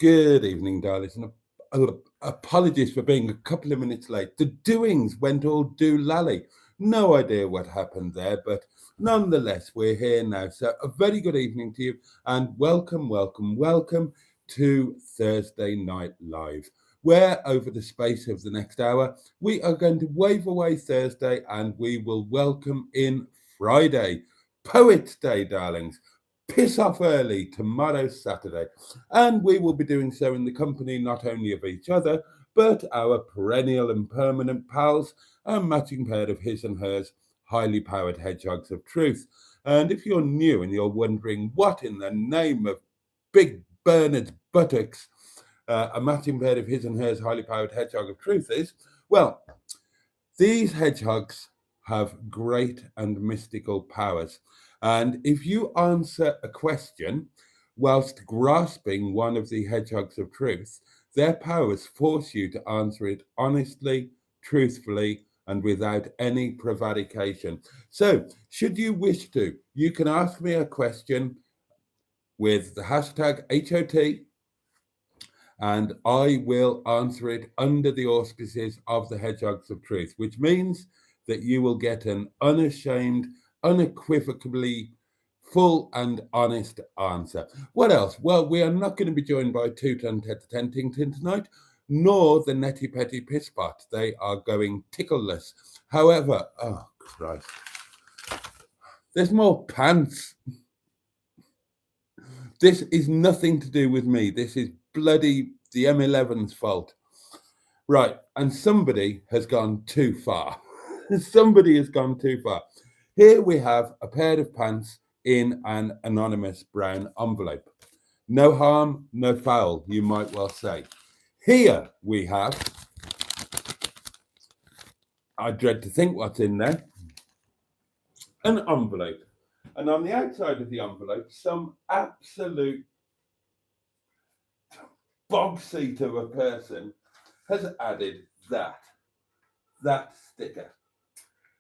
Good evening, darlings, and apologies for being a couple of minutes late. The doings went all do-lally. No idea what happened there, but nonetheless, we're here now. So a very good evening to you, and welcome to Thursday Night Live, where over the space of the next hour, we are going to wave away Thursday and we will welcome in Friday, Poets' Day, darlings. Piss off early tomorrow, Saturday, and we will be doing so in the company not only of each other, but our perennial and permanent pals, a matching pair of his and hers highly powered hedgehogs of truth. And if you're new and you're wondering what in the name of Big Bernard's buttocks a matching pair of his and hers highly powered hedgehog of truth is, well, these hedgehogs have great and mystical powers. And if you answer a question whilst grasping one of the hedgehogs of truth, their powers force you to answer it honestly, truthfully, and without any prevarication. So, should you wish to, you can ask me a question with the hashtag HOT, and I will answer it under the auspices of the hedgehogs of truth, which means that you will get an unashamed, unequivocally full and honest answer. What else? Well, we are not going to be joined by Toot and Tentington tonight, nor the Netty Petty Pisspot. They are going tickleless. However, oh Christ, there's more pants. This is nothing to do with me. This is bloody the M11's fault. Right, and somebody has gone too far. Somebody has gone too far. Here we have a pair of pants in an anonymous brown envelope. No harm, no foul, you might well say. Here we have, I dread to think what's in there, an envelope. And on the outside of the envelope, some absolute bog seat of a person has added that sticker.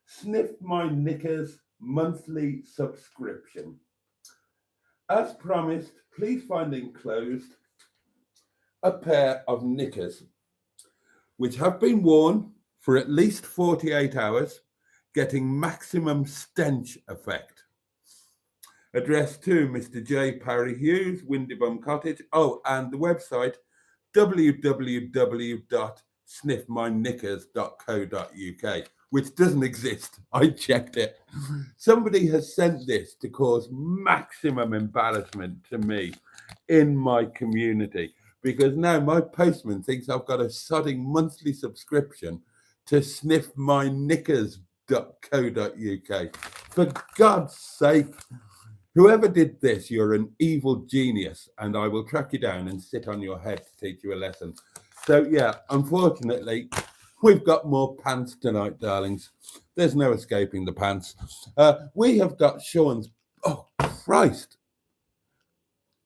Sniff my knickers monthly subscription. As promised, please find enclosed a pair of knickers which have been worn for at least 48 hours, getting maximum stench effect. Addressed to Mr. J. Parry Hughes, Windybum Cottage. Oh, and the website www.sniffmyknickers.co.uk, which doesn't exist. I checked it. Somebody has sent this to cause maximum embarrassment to me in my community, because now my postman thinks I've got a sodding monthly subscription to sniffmyknickers.co.uk. For God's sake, whoever did this, you're an evil genius, and I will track you down and sit on your head to teach you a lesson. So, yeah, unfortunately, we've got more pants tonight, darlings. There's no escaping the pants. We have got Sean's... Oh, Christ.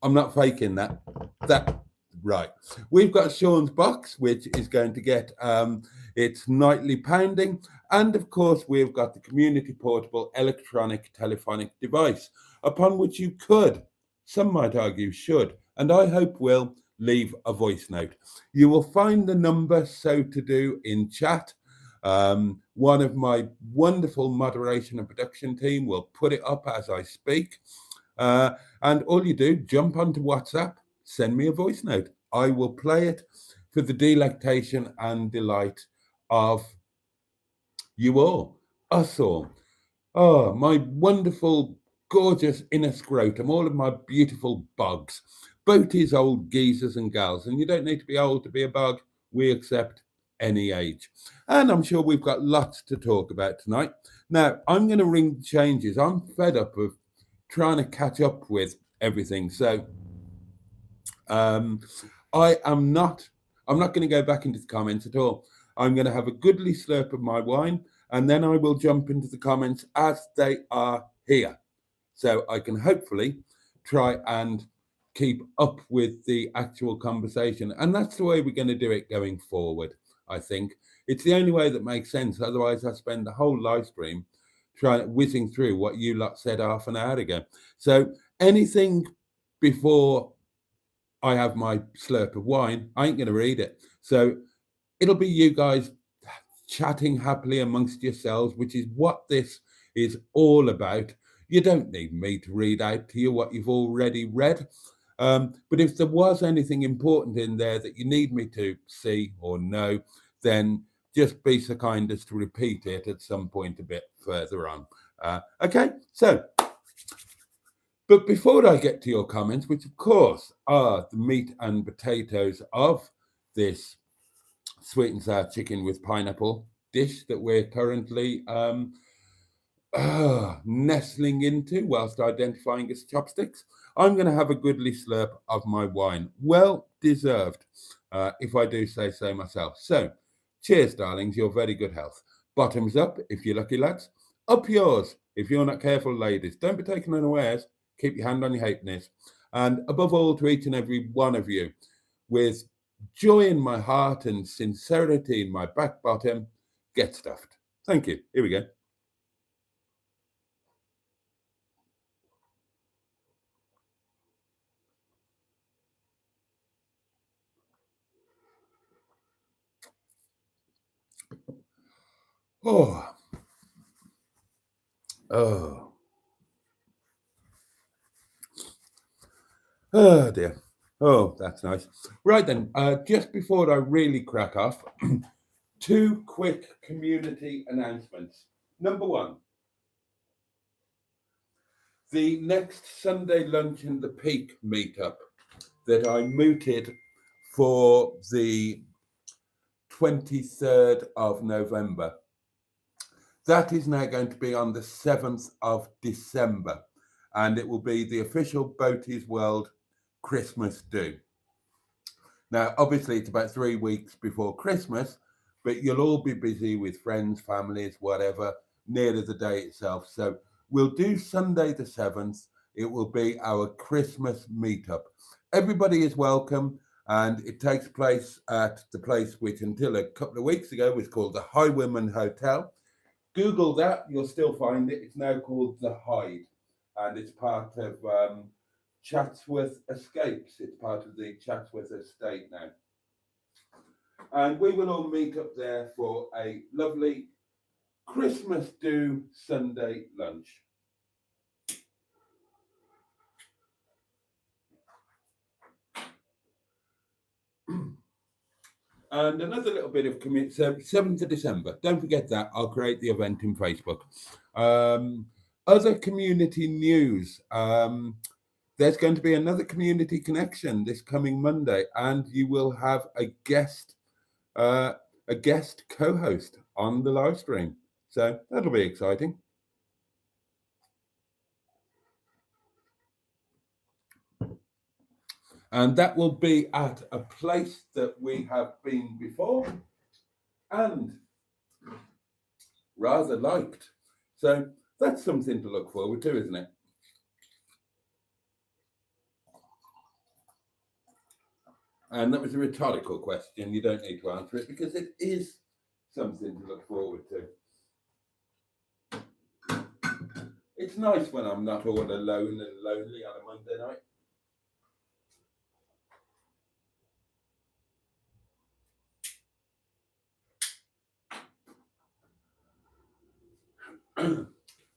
I'm not faking that. Right. We've got Sean's box, which is going to get its nightly pounding. And, of course, we've got the community portable electronic telephonic device, upon which you could, some might argue should, and I hope will, leave a voice note. You will find the number so to do in chat. One of my wonderful moderation and production team will put it up as I speak. And all you do, jump onto WhatsApp, send me a voice note. I will play it for the delectation and delight of you all, us all. Oh, my wonderful, gorgeous inner scrotum, all of my beautiful bugs. Boaty's old geezers and gals, and you don't need to be old to be a bug. We accept any age. And I'm sure we've got lots to talk about tonight. Now, I'm going to ring the changes. I'm fed up of trying to catch up with everything. So I'm not going to go back into the comments at all. I'm going to have a goodly slurp of my wine, and then I will jump into the comments as they are here. So I can hopefully try and keep up with the actual conversation. And that's the way we're going to do it going forward, I think. It's the only way that makes sense. Otherwise, I spend the whole live stream whizzing through what you lot said half an hour ago. So anything before I have my slurp of wine. I ain't going to read it. So it'll be you guys chatting happily amongst yourselves, which is what this is all about. You don't need me to read out to you what you've already read. But if there was anything important in there that you need me to see or know, then just be so kind as to repeat it at some point a bit further on. Okay, so, but before I get to your comments, which of course are the meat and potatoes of this sweet and sour chicken with pineapple dish that we're currently nestling into whilst identifying as chopsticks, I'm going to have a goodly slurp of my wine. Well deserved, if I do say so myself. So, cheers, darlings, your very good health. Bottoms up, if you're lucky, lads. Up yours, if you're not careful, ladies. Don't be taken unawares. Keep your hand on your halfpennies. And above all, to each and every one of you, with joy in my heart and sincerity in my back bottom, get stuffed. Thank you. Here we go. Oh. Oh. Oh, dear. Oh, that's nice. Right then, just before I really crack off, 2 quick community announcements. Number 1, the next Sunday lunch in the Peak meetup that I mooted for the 23rd of November. That is now going to be on the 7th of December, and it will be the official Boaty's World Christmas do. Now, obviously, it's about 3 weeks before Christmas, but you'll all be busy with friends, families, whatever, near the day itself. So we'll do Sunday the 7th. It will be our Christmas meetup. Everybody is welcome, and it takes place at the place which until a couple of weeks ago was called the Highwayman Hotel. Google that, you'll still find it. It's now called the Hyde, and it's part of Chatsworth Escapes. It's part of the Chatsworth estate now. And we will all meet up there for a lovely Christmas do Sunday lunch. And another little bit of community, so 7th of December, don't forget that, I'll create the event in Facebook. Other community news, there's going to be another community connection this coming Monday, and you will have a guest co-host on the live stream. So that'll be exciting. And that will be at a place that we have been before and rather liked. So that's something to look forward to, isn't it? And that was a rhetorical question. You don't need to answer it because it is something to look forward to. It's nice when I'm not all alone and lonely on a Monday night.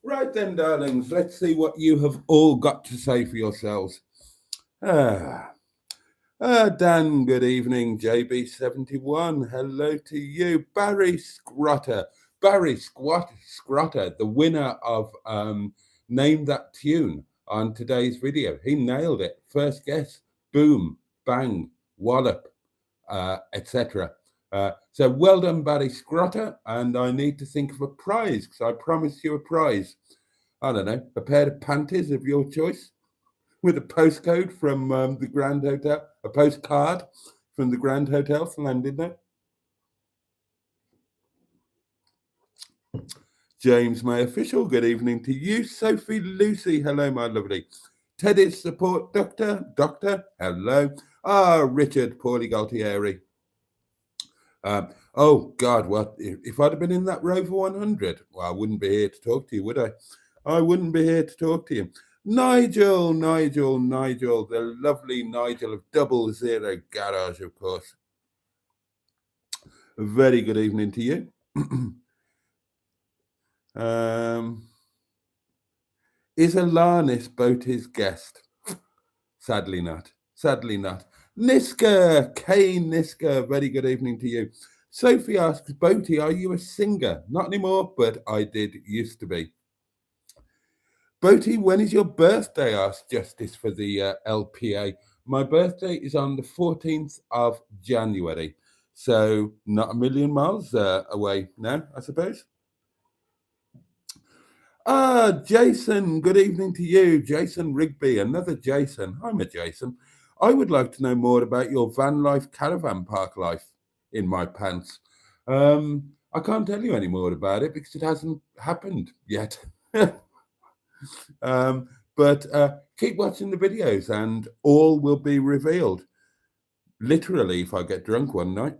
Right then, darlings, let's see what you have all got to say for yourselves. Dan, good evening. JB71, hello to you. Barry Scrotter, the winner of Name That Tune on today's video. He nailed it. First guess, boom, bang, wallop, etc. So well done, Barry Scrotter, and I need to think of a prize because I promised you a prize. I don't know, a pair of panties of your choice with a postcode from the Grand Hotel, a postcard from the Grand Hotel for Llandudno. James May Official, good evening to you. Sophie Lucy, hello, my lovely. Teddy's Support Doctor, hello. Richard Paulie Galtieri. Oh God, what if I'd have been in that Rover 100? Well, I wouldn't be here to talk to you, would I? I wouldn't be here to talk to you. Nigel, the lovely Nigel of 00 Garage, of course. A very good evening to you. Is Alanis Boaty's guest? Sadly not. Niska, Kane Niska, very good evening to you. Sophie asks, Boaty, are you a singer? Not anymore, but I did used to be. Boaty, when is your birthday? Asked Justice for the LPA. My birthday is on the 14th of January. So not a million miles away now, I suppose. Jason, good evening to you. Jason Rigby, another Jason. I'm a Jason. I would like to know more about your van life, caravan park life in my pants. I can't tell you any more about it because it hasn't happened yet. But keep watching the videos and all will be revealed. Literally, if I get drunk one night.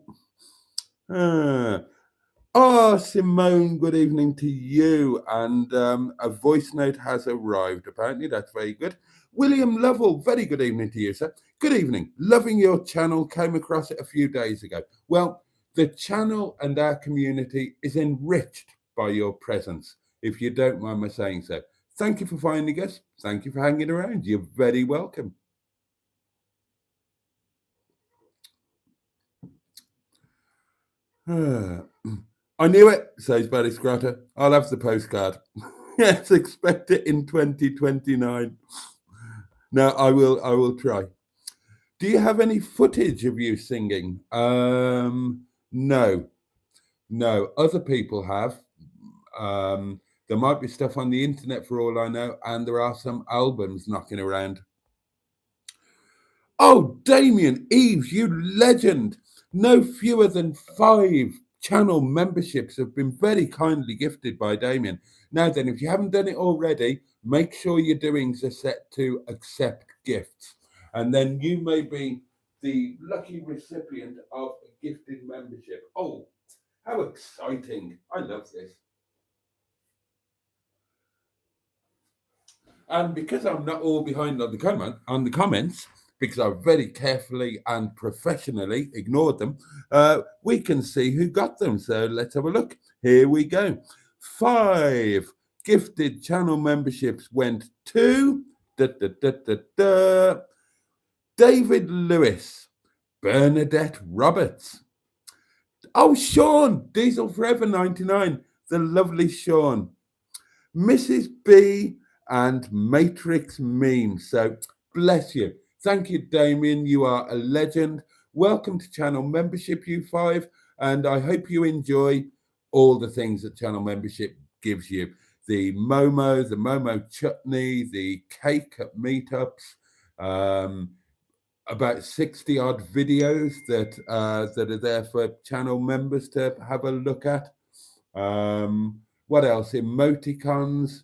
Simone, good evening to you. And a voice note has arrived. Apparently, that's very good. William Lovell, very good evening to you, sir. Good evening. Loving your channel. Came across it a few days ago. Well, the channel and our community is enriched by your presence, if you don't mind my saying so. Thank you for finding us. Thank you for hanging around. You're very welcome. I knew it, says Barry Scratter. I'll have the postcard. Yes, expect it in 2029. No, I will try. Do you have any footage of you singing? No. Other people have. There might be stuff on the internet for all I know, and there are some albums knocking around. Oh, Damien Eves, you legend. No fewer than 5 channel memberships have been very kindly gifted by Damien. Now then, if you haven't done it already, make sure your doings are set to accept gifts. And then you may be the lucky recipient of a gifted membership. Oh, how exciting. I love this. And because I'm not all behind on the comments, because I very carefully and professionally ignored them, we can see who got them. So let's have a look. Here we go. 5 gifted channel memberships went to David Lewis, Bernadette Roberts. Oh, Sean, Diesel Forever 99, the lovely Sean. Mrs. B and Matrix Meme. So bless you. Thank you, Damien. You are a legend. Welcome to channel membership, you 5. And I hope you enjoy all the things that channel membership gives you. The Momo chutney, the cake at meetups, about 60 odd videos that are there for channel members to have a look at. What else? Emoticons.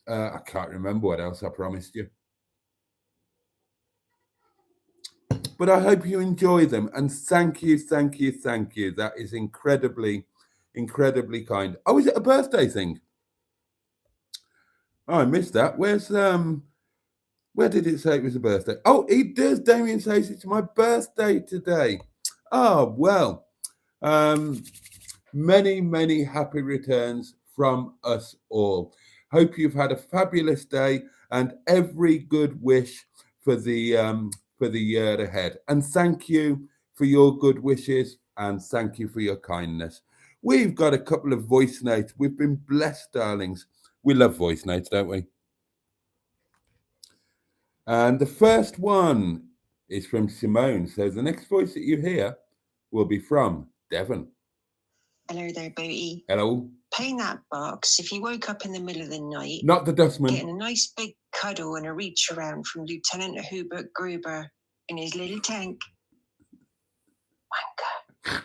I can't remember what else I promised you. But I hope you enjoy them. And thank you. That is incredibly kind. Oh, is it a birthday thing? Oh, I missed that. Where did it say it was a birthday? Oh, it does. Damien says it's my birthday today. Oh, well. Many happy returns from us all. Hope you've had a fabulous day and every good wish for the year ahead. And thank you for your good wishes and thank you for your kindness. We've got a couple of voice notes. We've been blessed, darlings. We love voice notes, don't we? And the first one is from Simone. So the next voice that you hear will be from Devon. Hello there, Boaty. Hello. Paying that box, if you woke up in the middle of the night, not the dustman, getting a nice big cuddle and a reach around from Lieutenant Hubert Gruber in his little tank. Wanker.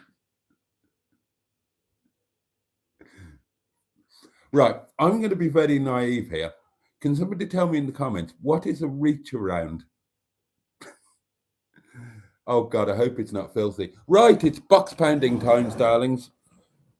Right, I'm going to be very naive here. Can somebody tell me in the comments, what is a reach around? Oh God, I hope it's not filthy. Right, it's box pounding times, darlings.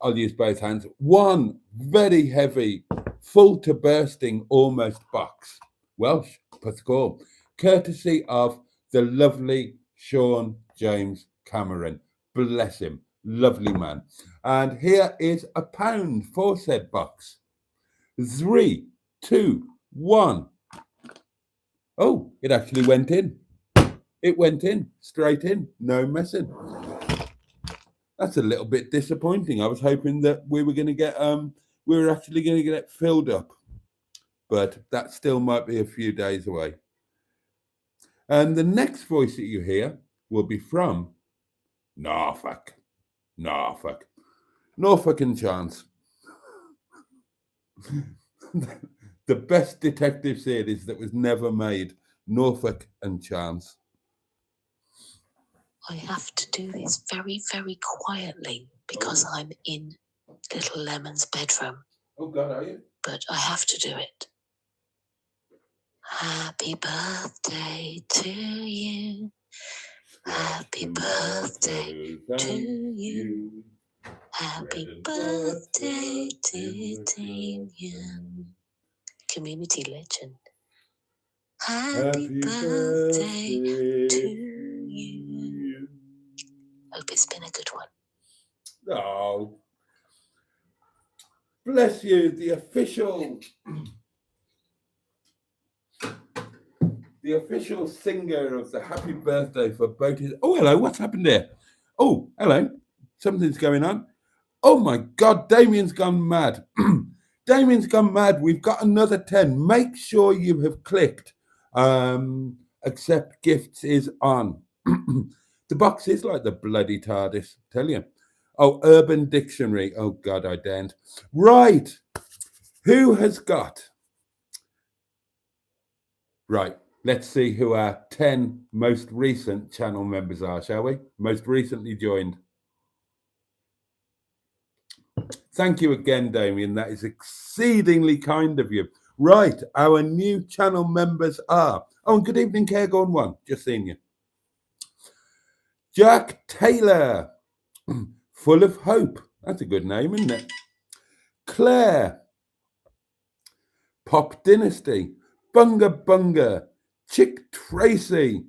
I'll use both hands. One very heavy, full to bursting almost box Welsh, Pascal, courtesy of the lovely Sean James Cameron. Bless him. Lovely man. And here is £1 for said box. 3, 2, 1. Oh, it actually went in. It went in, straight in, no messing. That's a little bit disappointing. I was hoping that we were going to get, we were actually going to get it filled up, but that still might be a few days away. And the next voice that you hear will be from Norfolk and Chance. The best detective series that was never made, Norfolk and Chance. I have to do this very, very quietly because I'm in little Lemon's bedroom. Oh God, are you? But I have to do it. Happy birthday to you. Happy birthday to you. Happy birthday to Damien. Community legend. Happy birthday to you. Hope it's been a good one. Oh, bless you, the official singer of the happy birthday for Boaty. Oh, hello, what's happened there? Oh, hello, something's going on. Oh my God, Damien's gone mad. Damien's gone mad. We've got another 10. Make sure you have clicked accept gifts is on. The box is like the bloody TARDIS, tell you. Oh, Urban Dictionary. Oh God, I daren't. Right. Who has got? Right. Let's see who our 10 most recent channel members are, shall we? Most recently joined. Thank you again, Damien. That is exceedingly kind of you. Right. Our new channel members are. Oh, and good evening, Caregone One. Just seeing you. Jack Taylor. Full of Hope. That's a good name, isn't it? Claire. Pop Dynasty. Bunga Bunga. Chick Tracy.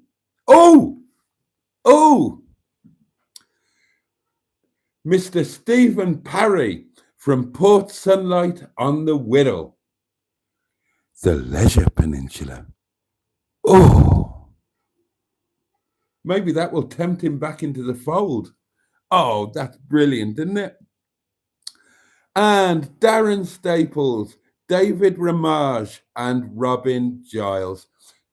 Oh! Mr. Stephen Parry from Port Sunlight on the Wirral. The Leisure Peninsula. Oh! Maybe that will tempt him back into the fold. Oh, that's brilliant, isn't it? And Darren Staples, David Ramage, and Robin Giles.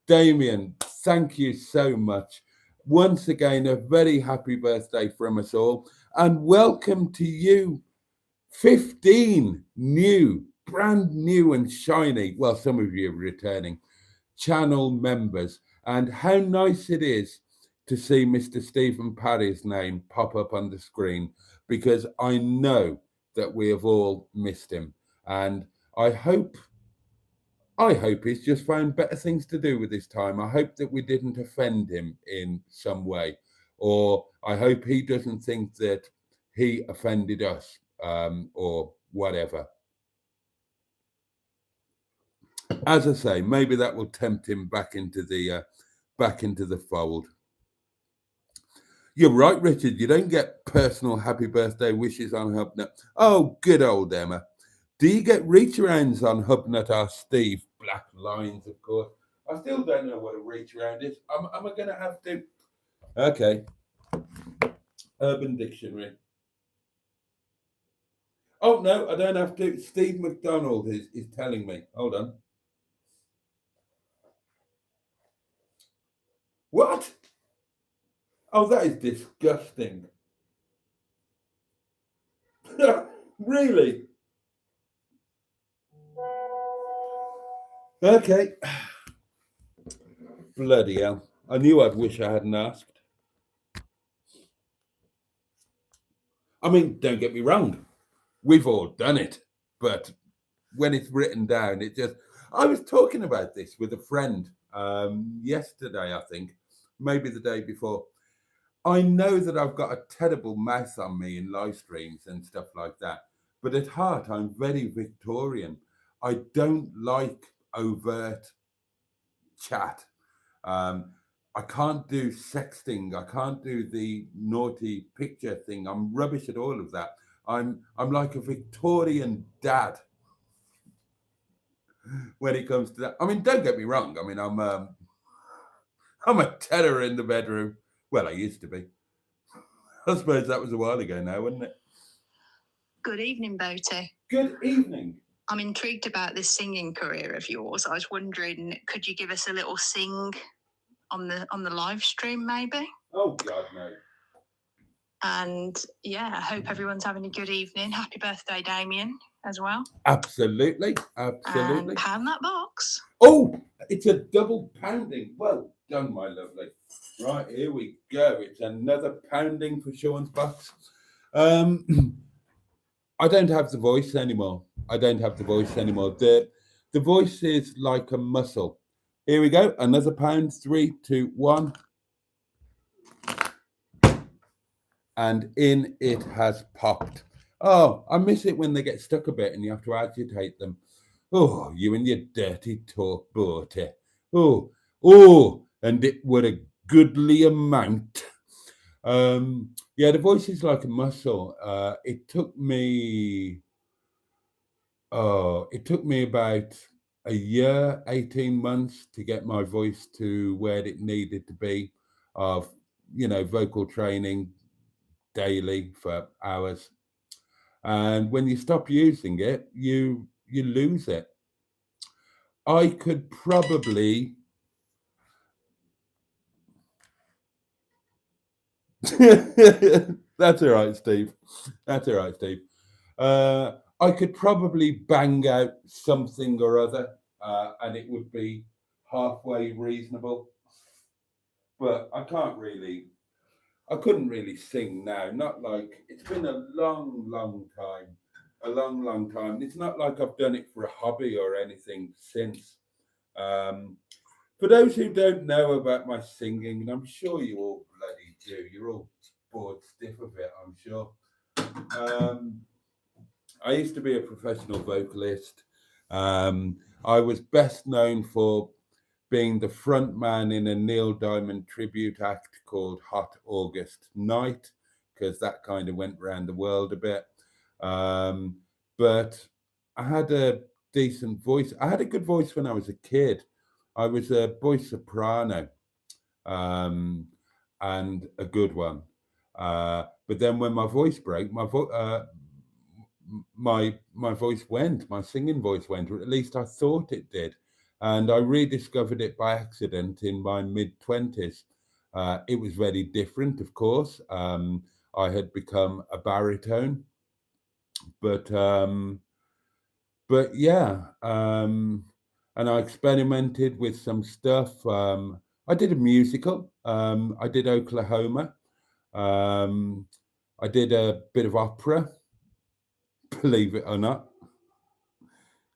Damien, thank you so much. Once again, a very happy birthday from us all. And welcome to you, 15 new, brand new and shiny, well, some of you are returning, channel members. And how nice it is to see Mr. Stephen Parry's name pop up on the screen, because I know that we have all missed him. And I hope he's just found better things to do with his time. I hope that we didn't offend him in some way, or I hope he doesn't think that he offended us, or whatever. As I say, maybe that will tempt him back into the fold. You're right, Richard. You don't get personal happy birthday wishes on Hubnut. Oh, good old Emma. Do you get reach arounds on Hubnut? Asked Steve. Black lines, of course. I still don't know what a reach around is. Am I going to have to? Okay. Urban Dictionary. Oh, no, I don't have to. Steve McDonald is telling me. Hold on. What? Oh, that is disgusting. Really? Okay. Bloody hell. I knew I'd wish I hadn't asked. I mean, don't get me wrong. We've all done it. But when it's written down, it just... I was talking about this with a friend yesterday, I think. Maybe the day before. I know that I've got a terrible mouth on me in live streams and stuff like that. But at heart, I'm very Victorian. I don't like overt chat. I can't do sexting. I can't do the naughty picture thing. I'm rubbish at all of that. I'm like a Victorian dad when it comes to that. I mean, don't get me wrong. I mean, I'm a terror in the bedroom. Well, I used to be. I suppose that was a while ago now, wasn't it? Good evening, Boaty. Good evening. I'm intrigued about this singing career of yours. I was wondering, could you give us a little sing on the live stream, maybe? Oh God, no. And yeah, I hope everyone's having a good evening. Happy birthday, Damien, as well. Absolutely. And pound that box. Oh, it's a double pounding. Well done, my lovely. Right, here we go. It's another pounding for Sean's box. I don't have the voice anymore. The voice is like a muscle. Here we go. Another pound. 3, 2, 1. And in it has popped. Oh, I miss it when they get stuck a bit and you have to agitate them. Oh, you and your dirty talk, Boaty. Oh, and it were a goodly amount. Yeah, the voice is like a muscle. It took me about a year, 18 months to get my voice to where it needed to be, of, vocal training daily for hours. And when you stop using it, you lose it. I could probably That's all right, Steve. I could probably bang out something or other, and it would be halfway reasonable. But I couldn't really sing now. Not like, it's been a long time. It's not like I've done it for a hobby or anything since. For those who don't know about my singing, and I'm sure you all bloody do, you're all bored stiff of it, I'm sure. I used to be a professional vocalist. I was best known for being the front man in a Neil Diamond tribute act called Hot August Night, because that kind of went around the world a bit. But I had a decent voice. I had a good voice when I was a kid. I was a voice soprano, and a good one. But then when my voice broke, my voice went, my singing voice went, or at least I thought it did. And I rediscovered it by accident in my mid-20s. It was very different, of course. I had become a baritone, but yeah, and I experimented with some stuff. I did a musical. I did Oklahoma. I did a bit of opera, believe it or not.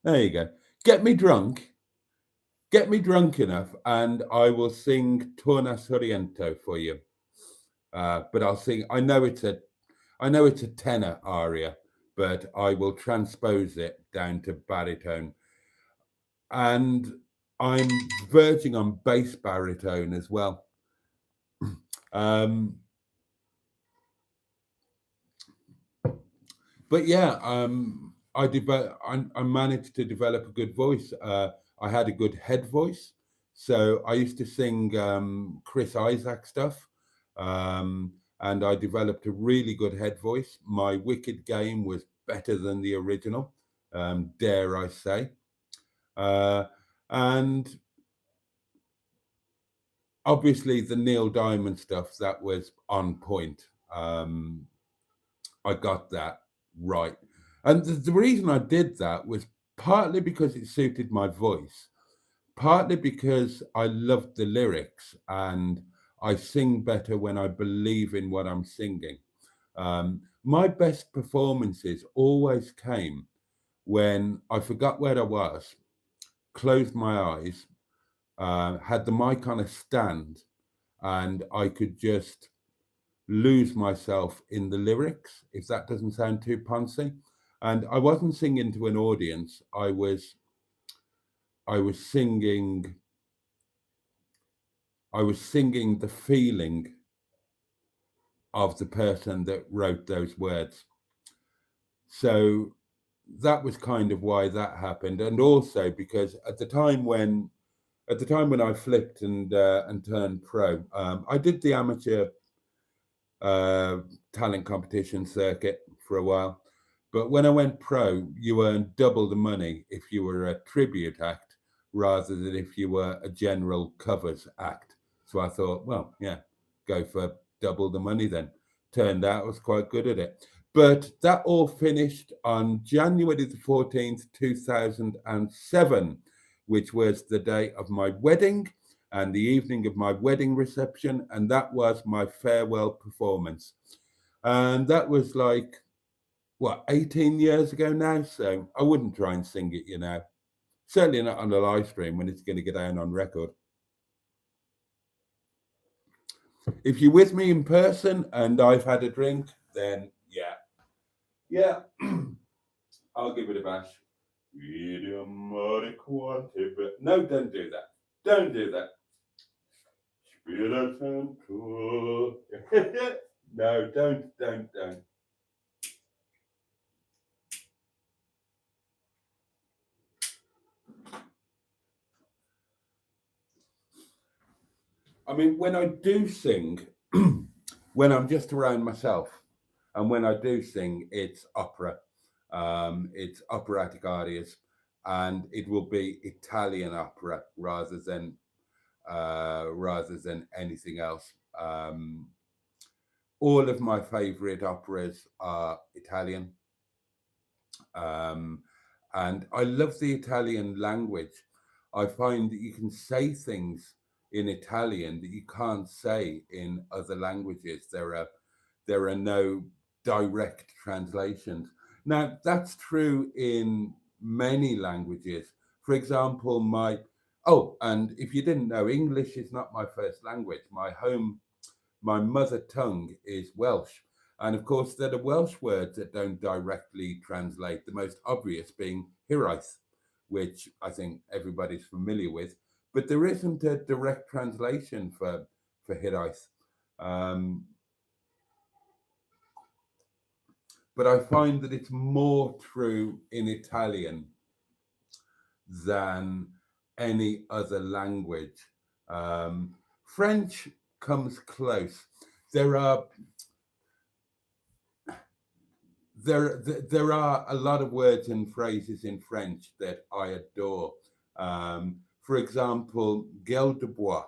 There you go. Get me drunk enough, and I will sing Torna Sorrento for you. But I'll sing. I know it's a tenor aria, but I will transpose it down to baritone. And I'm verging on bass baritone as well. But yeah, I managed to develop a good voice. I had a good head voice, so I used to sing Chris Isaak stuff, and I developed a really good head voice. My Wicked Game was better than the original, dare I say. And obviously the Neil Diamond stuff, that was on point. I got that right. And the reason I did that was partly because it suited my voice, partly because I loved the lyrics, and I sing better when I believe in what I'm singing. My best performances always came when I forgot where I was, closed my eyes, had the mic on a stand, and I could just lose myself in the lyrics, if that doesn't sound too poncy. And I wasn't singing to an audience. I was singing I was singing the feeling of the person that wrote those words. So that was kind of why that happened. And also because at the time when I flipped and turned pro, I did the amateur talent competition circuit for a while. But when I went pro, you earned double the money if you were a tribute act rather than if you were a general covers act. So I thought, well, yeah, go for double the money then. Turned out I was quite good at it. But that all finished on January the 14th, 2007, which was the day of my wedding and the evening of my wedding reception. And that was my farewell performance. And that was like, what, 18 years ago now? So I wouldn't try and sing it, you know. Certainly not on the live stream when it's going to get down on record. If you're with me in person and I've had a drink, then yeah, I'll give it a bash. No, don't do that. Don't do that. No, don't. I mean, when I do sing, when I'm just around myself, and when I do sing, it's opera. It's operatic arias, and it will be Italian opera rather than anything else. All of my favorite operas are Italian. And I love the Italian language. I find that you can say things in Italian that you can't say in other languages. There are no direct translations. Now, that's true in many languages. For example, and if you didn't know, English is not my first language. My mother tongue is Welsh. And of course, there are Welsh words that don't directly translate, the most obvious being hiraeth, which I think everybody's familiar with. But there isn't a direct translation for hiraeth. But I find that it's more true in Italian than any other language. French comes close. There are a lot of words and phrases in French that I adore. For example, gueule de bois.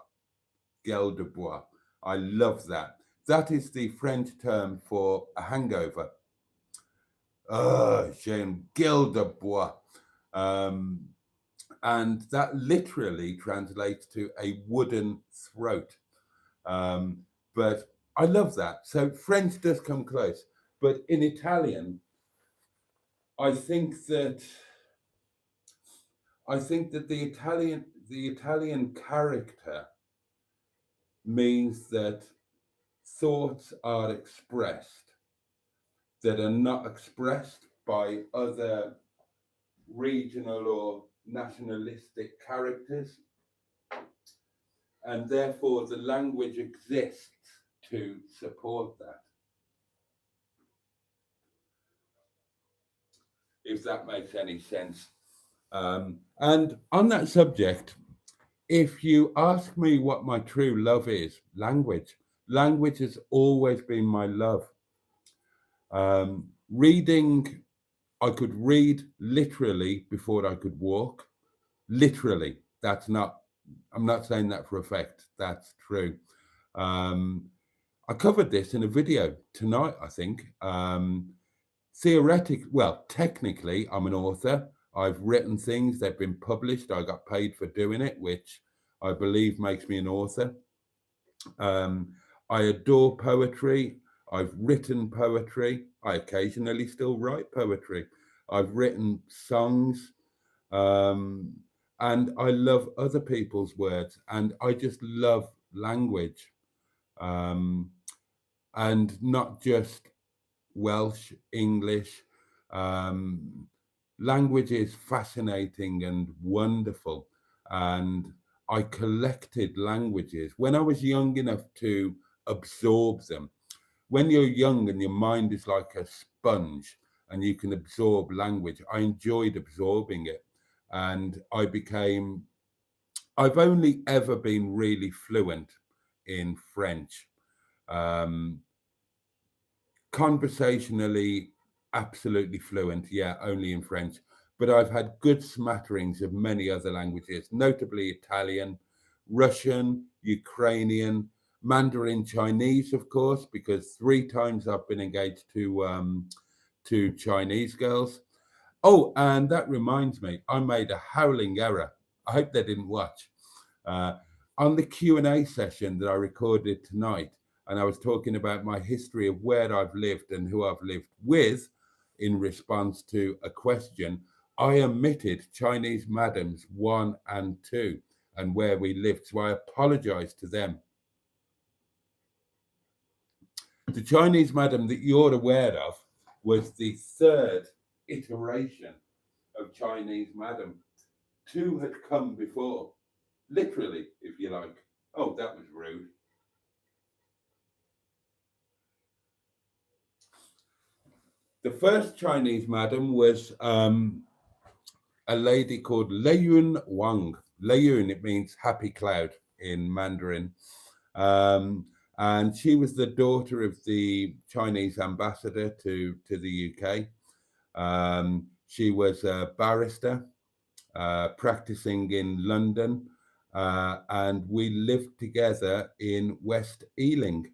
I love that. That is the French term for a hangover. J'ai une gueule de bois. And that literally translates to a wooden throat. But I love that. So French does come close. But in Italian, I think that the Italian character means that thoughts are expressed that are not expressed by other regional or nationalistic characters, and therefore the language exists to support that. If that makes any sense. And on that subject, if you ask me what my true love is, language has always been my love. Reading, I could read literally before I could walk. Literally, I'm not saying that for effect, that's true. I covered this in a video tonight, I think. Technically, I'm an author. I've written things, they've been published. I got paid for doing it, which I believe makes me an author. I adore poetry. I've written poetry. I occasionally still write poetry. I've written songs, and I love other people's words, and I just love language, and not just Welsh, English. Language is fascinating and wonderful, and I collected languages when I was young enough to absorb them. When you're young and your mind is like a sponge and you can absorb language, I enjoyed absorbing it. And I've only ever been really fluent in French. Conversationally, absolutely fluent, yeah, only in French. But I've had good smatterings of many other languages, notably Italian, Russian, Ukrainian, Mandarin Chinese, of course, because 3 times I've been engaged to Chinese girls. Oh, and that reminds me, I made a howling error. I hope they didn't watch. On the Q&A session that I recorded tonight, and I was talking about my history of where I've lived and who I've lived with in response to a question, I omitted Chinese madams 1 and 2 and where we lived. So I apologize to them. The Chinese madam that you're aware of was the 3rd iteration of Chinese madam. 2 had come before, literally, if you like. Oh, that was rude. The first Chinese madam was a lady called Leiyun Wang. Leiyun, it means happy cloud in Mandarin. And she was the daughter of the Chinese ambassador to the UK. She was a barrister practicing in London, and we lived together in West Ealing.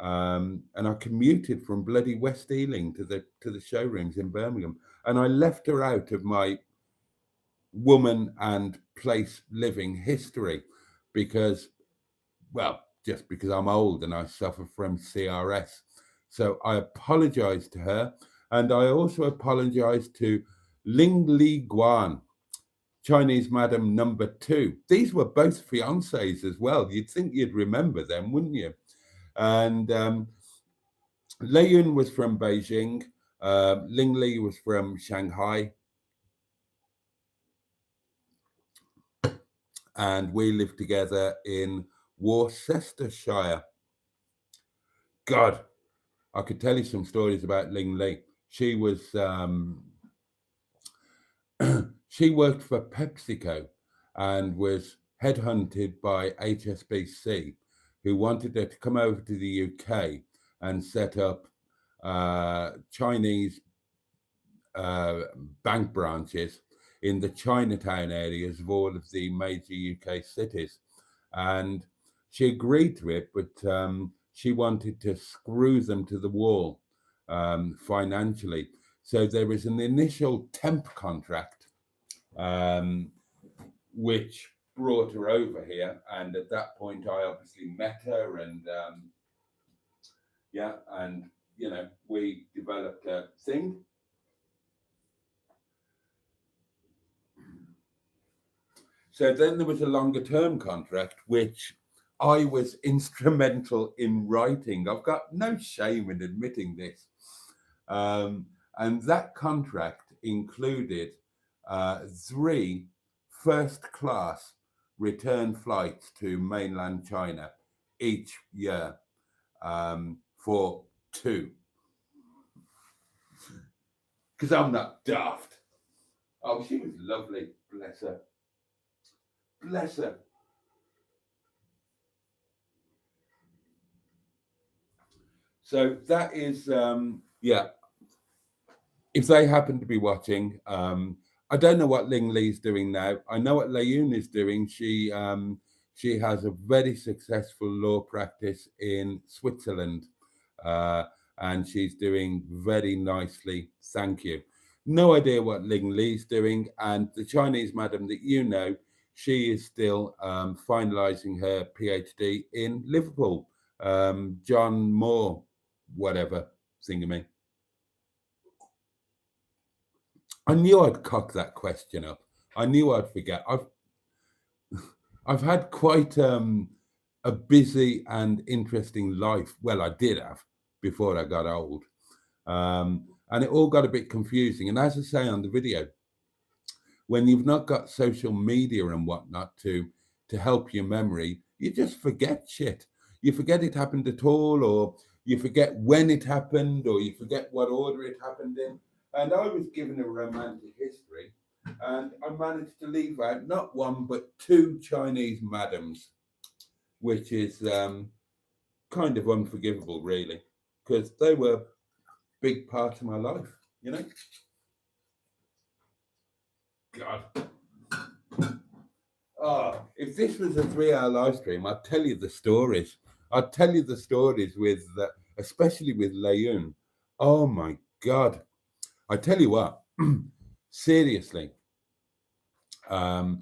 And I commuted from bloody West Ealing to the showrooms in Birmingham, and I left her out of my woman and place living history because, well, just because I'm old and I suffer from CRS. So I apologize to her, and I also apologize to Ling Li Guan, Chinese madam number 2. These were both fiancés as well. You'd think you'd remember them, wouldn't you? And Leiyun was from Beijing. Ling Li was from Shanghai. And we lived together in Worcestershire. God, I could tell you some stories about Ling Li. She was, she worked for PepsiCo and was headhunted by HSBC, who wanted her to come over to the UK and set up Chinese bank branches in the Chinatown areas of all of the major UK cities. And she agreed to it, but she wanted to screw them to the wall financially. So there was an initial temp contract, which brought her over here. And at that point, I obviously met her, and yeah, and you know, we developed a thing. So then there was a longer term contract, which I was instrumental in writing. I've got no shame in admitting this. And that contract included 3 first-class return flights to mainland China each year for 2. Because I'm not daft. Oh, she was lovely, bless her. Bless her. So that is, yeah. If they happen to be watching, I don't know what Ling Li's doing now. I know what Leiyun is doing. She has a very successful law practice in Switzerland, and she's doing very nicely. Thank you. No idea what Ling Li's doing, and the Chinese madam that you know, she is still finalising her PhD in Liverpool. John Moore, whatever, thingamy. I knew I'd cock that question up. I knew I'd forget. I've had quite a busy and interesting life. Well, I did have before I got old. And it all got a bit confusing. And as I say on the video, when you've not got social media and whatnot to to help your memory, you just forget shit. You forget it happened at all, or you forget when it happened, or you forget what order it happened in. And I was given a romantic history, and I managed to leave out not one, but 2 Chinese madams, which is kind of unforgivable, really, because they were a big part of my life, you know? God. Oh, if this was a 3-hour live stream, I'd tell you the stories. I'd tell you the stories with, especially with Leon. Oh my God. I tell you what, seriously. Now,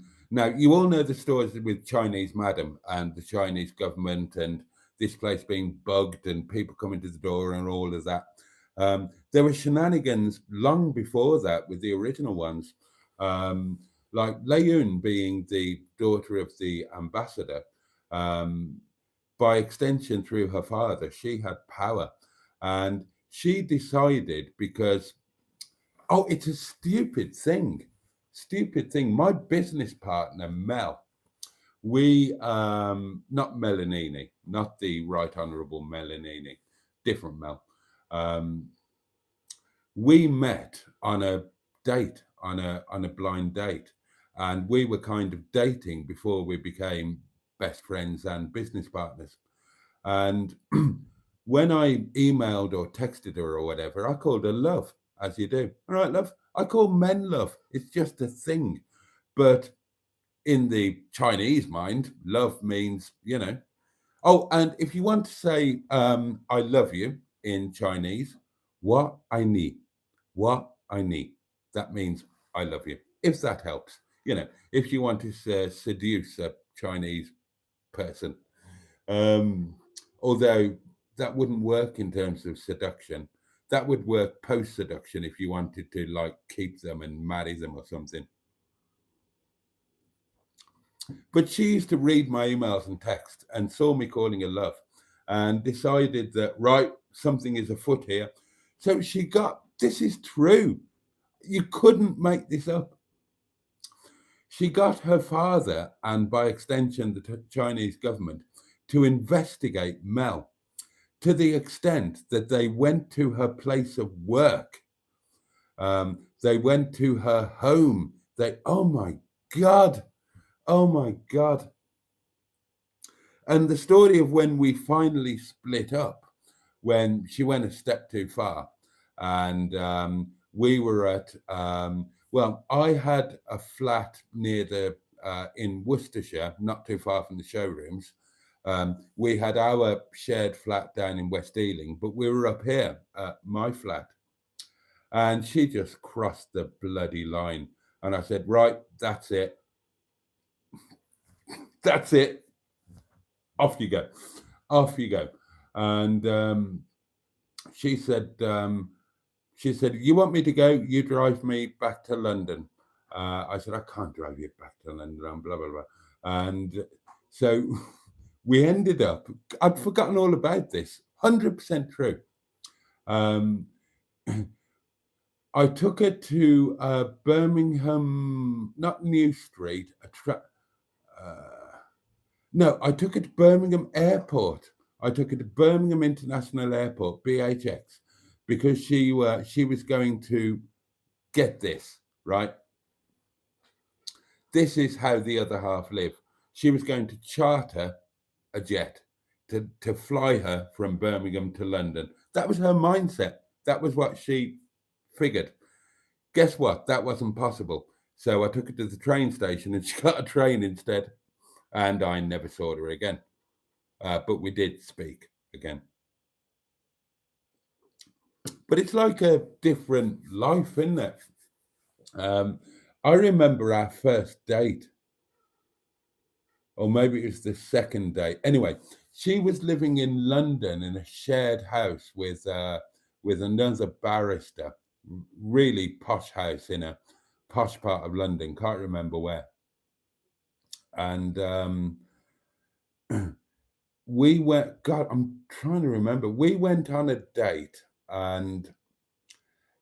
you all know the stories with Chinese madam and the Chinese government and this place being bugged and people coming to the door and all of that. There were shenanigans long before that with the original ones. Like Leon being the daughter of the ambassador, by extension through her father, she had power. And she decided because, oh, it's a stupid thing. My business partner, Mel, we, not Melanini, not the Right Honourable Melanini, different Mel. We met on a date, on a blind date. And we were kind of dating before we became best friends and business partners. And when I emailed or texted her or whatever, I called her love, as you do. All right, love. I call men love. It's just a thing. But in the Chinese mind, love means, you know. Oh, and if you want to say I love you in Chinese, what I need. That means I love you, if that helps. You know, if you want to seduce a Chinese person. Although that wouldn't work in terms of seduction. That would work post-seduction if you wanted to, like, keep them and marry them or something. But she used to read my emails and text and saw me calling her love and decided that, right, something is afoot here. So she got, this is true. You couldn't make this up. She got her father, and by extension the Chinese government, to investigate Mel to the extent that they went to her place of work. They went to her home. Oh my God. And the story of when we finally split up, when she went a step too far, and we were at, well, I had a flat near the, in Worcestershire, not too far from the showrooms. We had our shared flat down in West Ealing, but we were up here at my flat. And she just crossed the bloody line. And I said, right, that's it. That's it. Off you go. And she said, you want me to go? You drive me back to London. I said, I can't drive you back to London, blah, blah, blah. And so we ended up, I'd forgotten all about this, 100% true. I took her to Birmingham, not New Street, no, I took her to Birmingham Airport. I took her to Birmingham International Airport, BHX, because she was going to get this, right? This is how the other half live. She was going to charter a jet to fly her from Birmingham to London. That was her mindset. That was what she figured. Guess what? That wasn't possible. So I took her to the train station and she got a train instead. And I never saw her again. But we did speak again. But it's like a different life, isn't it? I remember our first date. Or maybe it was the second date. Anyway, she was living in London in a shared house with another barrister. Really posh house in a posh part of London. Can't remember where. And we went, God, I'm trying to remember. We went on a date and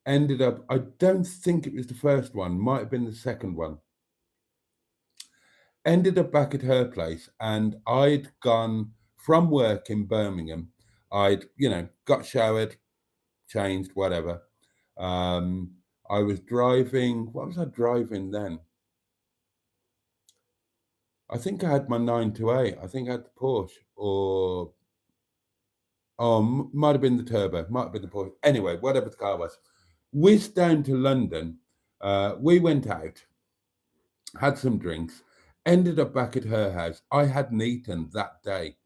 ended up, I don't think it was the first one, might have been the second one. ended up back at her place, and I'd gone from work in Birmingham. I'd, got showered, changed, whatever. I was driving. What was I driving then? I think I had my 928. I think I had the Porsche, or might have been the Turbo, might have been the Porsche. Anyway, whatever the car was, whizzed down to London. We went out, had some drinks, ended up back at her house. I hadn't eaten that day.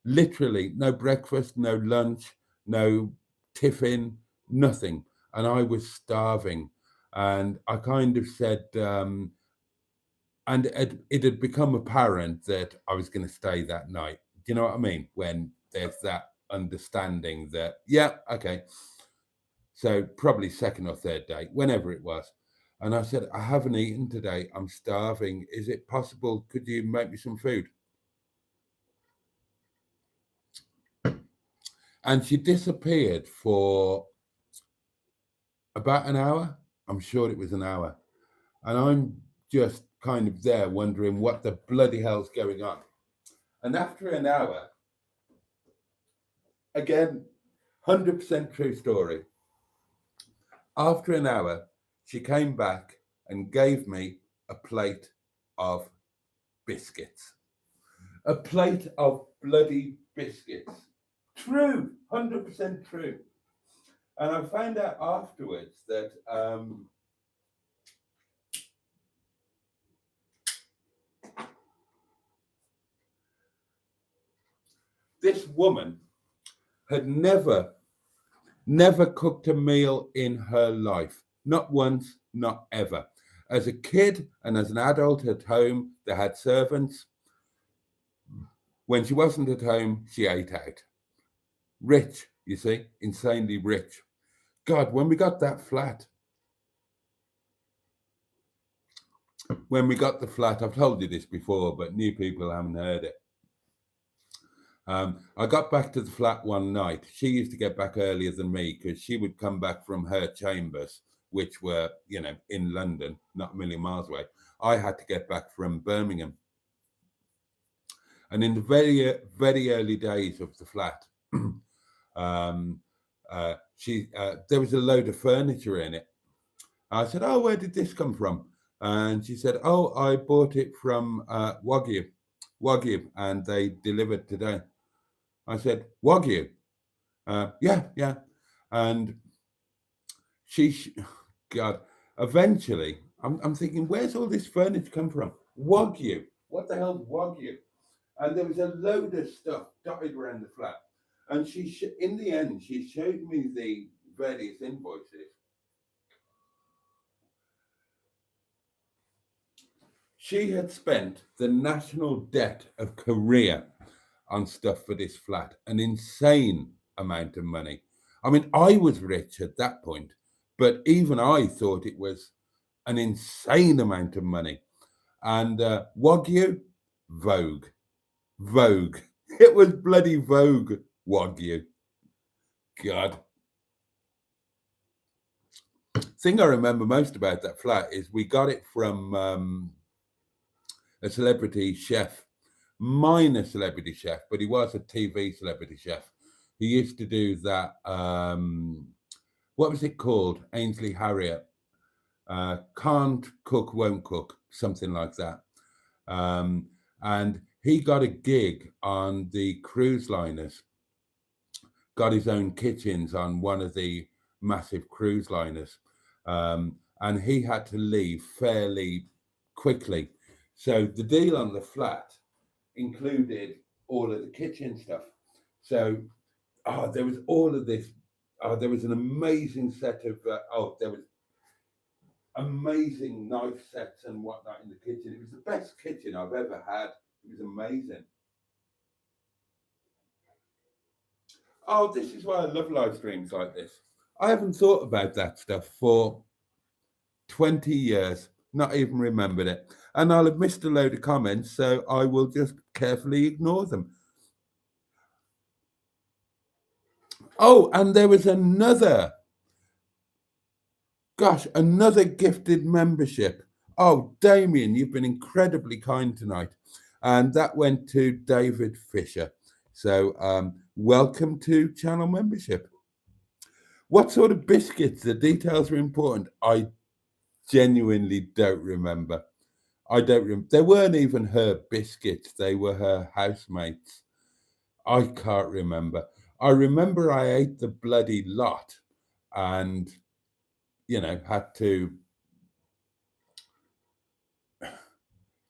Literally, no breakfast, no lunch, no tiffin, nothing. And I was starving. And I kind of said, and it had become apparent that I was going to stay that night. Do you know what I mean? When there's that understanding that, yeah, okay. So probably second or third day, whenever it was. And I said, I haven't eaten today. I'm starving. Is it possible? Could you make me some food? And she disappeared for about an hour. I'm sure it was an hour. And I'm just kind of there wondering what the bloody hell's going on. And after an hour, again, 100% true story. After an hour, she came back and gave me a plate of biscuits. A plate of bloody biscuits. True, 100% true. And I found out afterwards that this woman had never cooked a meal in her life. Not once, not ever. As a kid and as an adult at home, they had servants. When she wasn't at home, she ate out. Rich, you see, insanely rich. God, when we got that flat, I've told you this before, but new people haven't heard it. I got back to the flat one night. She used to get back earlier than me because she would come back from her chambers, which were, in London, not a million miles away. I had to get back from Birmingham. And in the very, very early days of the flat, there was a load of furniture in it. I said, oh, where did this come from? And she said, oh, I bought it from Wagyu, and they delivered today. I said, Wagyu? Yeah. And God, eventually, I'm thinking, where's all this furniture come from? Wagyu. What the hell's Wagyu? And there was a load of stuff dotted around the flat. And in the end, she showed me the various invoices. She had spent the national debt of Korea on stuff for this flat, an insane amount of money. I mean, I was rich at that point, but even I thought it was an insane amount of money. And Wagyu, Vogue. It was bloody Vogue Wagyu. God. The thing I remember most about that flat is we got it from a celebrity chef, minor celebrity chef, but he was a TV celebrity chef. He used to do that, what was it called? Ainsley Harriott. Can't cook, won't cook, something like that. And he got a gig on the cruise liners, got his own kitchens on one of the massive cruise liners. And he had to leave fairly quickly. So the deal on the flat included all of the kitchen stuff. So there was all of this. There was an amazing set of, there was amazing knife sets and whatnot in the kitchen. It was the best kitchen I've ever had. It was amazing. Oh, this is why I love live streams like this. I haven't thought about that stuff for 20 years, not even remembered it. And I'll have missed a load of comments, so I will just carefully ignore them. Oh, and there was another gifted membership. Oh, Damien, you've been incredibly kind tonight. And that went to David Fisher. So welcome to channel membership. What sort of biscuits? The details are important. I genuinely don't remember. I don't remember. They weren't even her biscuits. They were her housemates. I can't remember. I remember I ate the bloody lot and, you know, had to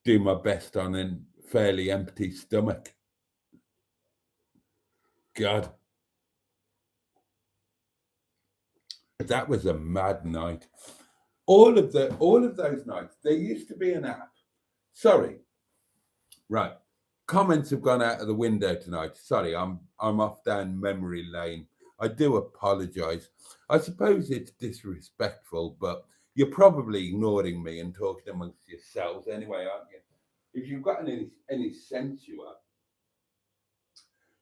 do my best on a fairly empty stomach. God. That was a mad night. All of those nights, there used to be an app. Sorry. Right. Comments have gone out of the window tonight. Sorry, I'm off down memory lane. I do apologize. I suppose it's disrespectful, but you're probably ignoring me and talking amongst yourselves anyway, aren't you? If you've got any sense you are.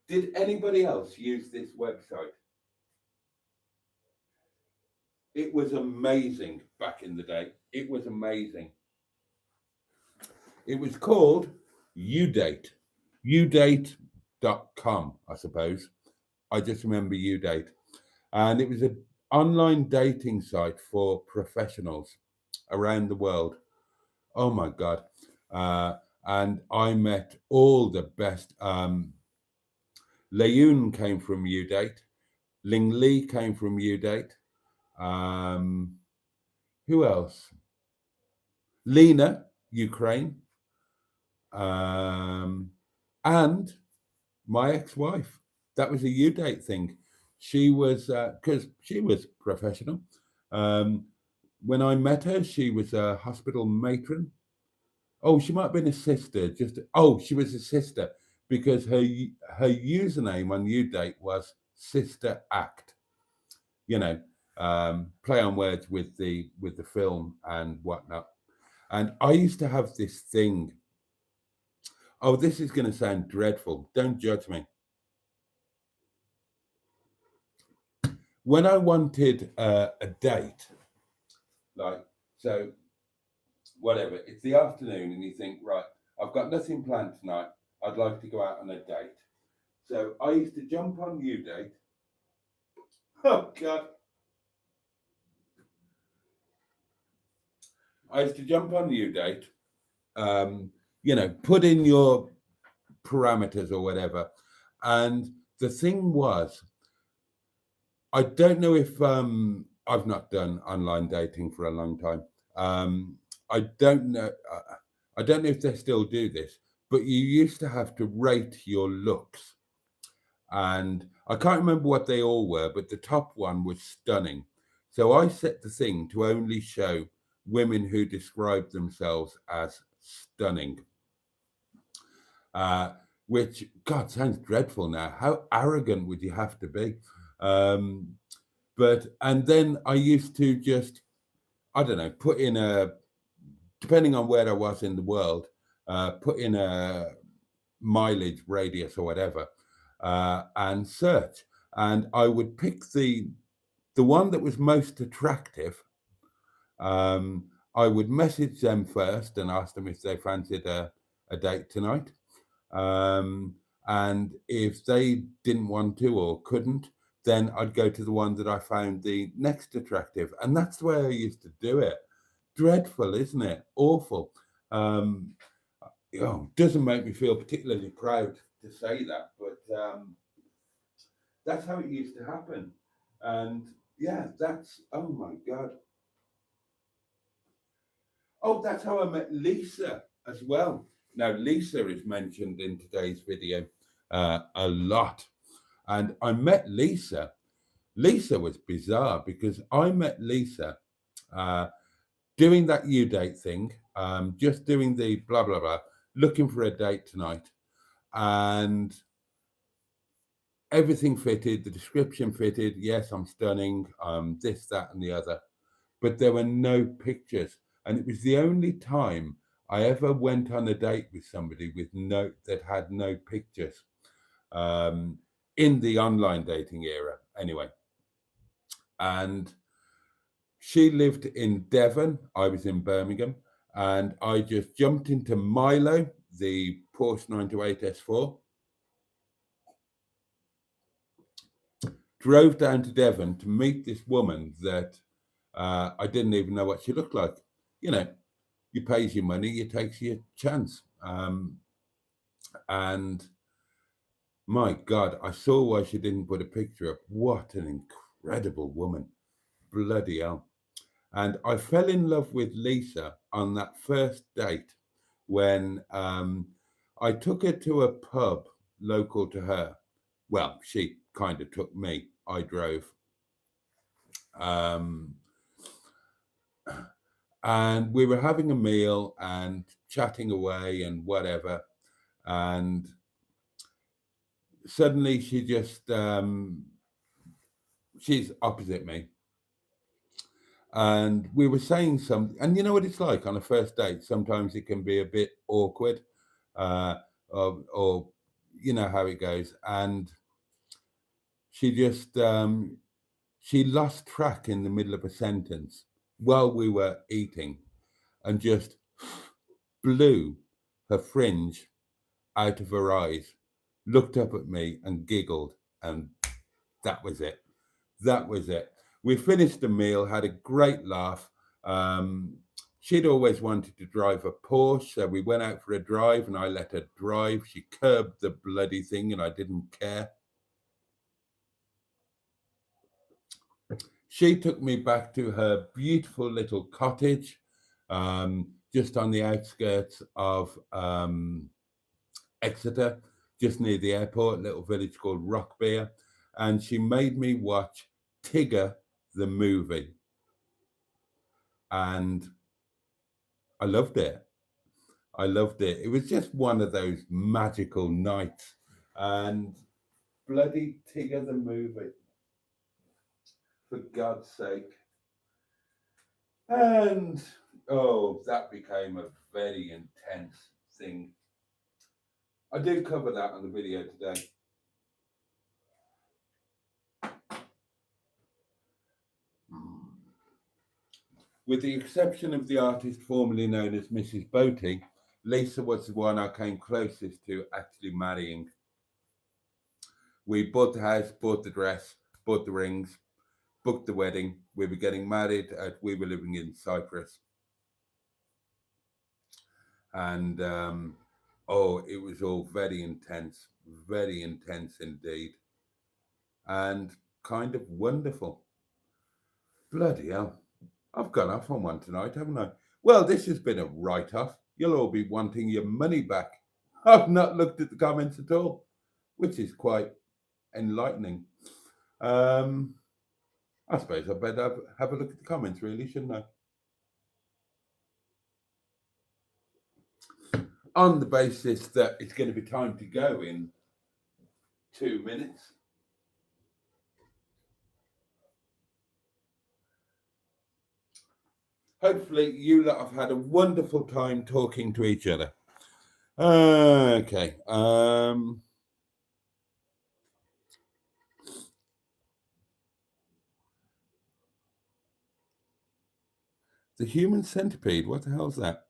Did anybody else use this website? It was amazing back in the day. It was amazing. It was called UDate. UDate.com, I suppose. I just remember UDate. And it was an online dating site for professionals around the world. Oh my God. And I met all the best. Leyoon came from UDate. Ling Lee came from UDate. Who else? Lena, Ukraine. And my ex-wife. That was a UDate thing. She was, because she was professional. When I met her, she was a hospital matron. Oh, she might have been a sister. She was a sister because her username on UDate was Sister Act. You know, play on words with the film and whatnot. And I used to have this thing. Oh, this is going to sound dreadful. Don't judge me. When I wanted a date, like, so whatever, it's the afternoon and you think, right, I've got nothing planned tonight. I'd like to go out on a date. So I used to jump on UDate. Oh, God. I used to jump on UDate, you know, put in your parameters or whatever. And the thing was, I don't know if I've not done online dating for a long time. I don't know if they still do this, but you used to have to rate your looks. And I can't remember what they all were, but the top one was stunning. So I set the thing to only show women who described themselves as stunning. Which, God, sounds dreadful now. How arrogant would you have to be? And then I used to just, I don't know, put in depending on where I was in the world, put in a mileage radius or whatever, and search. And I would pick the one that was most attractive. I would message them first and ask them if they fancied a date tonight. And if they didn't want to or couldn't, then I'd go to the one that I found the next attractive. And that's the way I used to do it. Dreadful, isn't it? Awful. Doesn't make me feel particularly proud to say that, but that's how it used to happen. And yeah, oh my God. Oh, that's how I met Lisa as well. Now, Lisa is mentioned in today's video a lot. And I met Lisa. Lisa was bizarre because I met Lisa doing that UDate thing, just doing the blah, blah, blah, looking for a date tonight. And everything fitted, the description fitted. Yes, I'm stunning, this, that, and the other. But there were no pictures. And it was the only time I ever went on a date with somebody that had no pictures in the online dating era, anyway. And she lived in Devon. I was in Birmingham, and I just jumped into Milo, the Porsche 928 S4, drove down to Devon to meet this woman that I didn't even know what she looked like. You know, you pays your money, you takes your chance. And my God, I saw why she didn't put a picture up. What an incredible woman. Bloody hell. And I fell in love with Lisa on that first date when I took her to a pub local to her. Well, she kind of took me. I drove. And we were having a meal and chatting away and whatever. And suddenly she just, she's opposite me. And we were saying something, and you know what it's like on a first date. Sometimes it can be a bit awkward, or you know how it goes. And she just, she lost track in the middle of a sentence while we were eating, and just blew her fringe out of her eyes, looked up at me and giggled, and that was it. That was it. We finished the meal, had a great laugh. She'd always wanted to drive a Porsche, so we went out for a drive and I let her drive. She curbed the bloody thing and I didn't care. She took me back to her beautiful little cottage, just on the outskirts of Exeter, just near the airport, a little village called Rockbeer. And she made me watch Tigger, the movie. And I loved it. I loved it. It was just one of those magical nights. And bloody Tigger, the movie. For God's sake. And, oh, that became a very intense thing. I did cover that on the video today. With the exception of the artist formerly known as Mrs. Boaty, Lisa was the one I came closest to actually marrying. We bought the house, bought the dress, bought the rings, booked the wedding. We were getting married. We were living in Cyprus. And, oh, it was all very intense indeed. And kind of wonderful. Bloody hell. I've gone off on one tonight, haven't I? Well, this has been a write-off. You'll all be wanting your money back. I've not looked at the comments at all, which is quite enlightening. I suppose I better have a look at the comments, really, shouldn't I? On the basis that it's going to be time to go in 2 minutes. Hopefully you lot have had a wonderful time talking to each other. Okay. The human centipede, what the hell's that?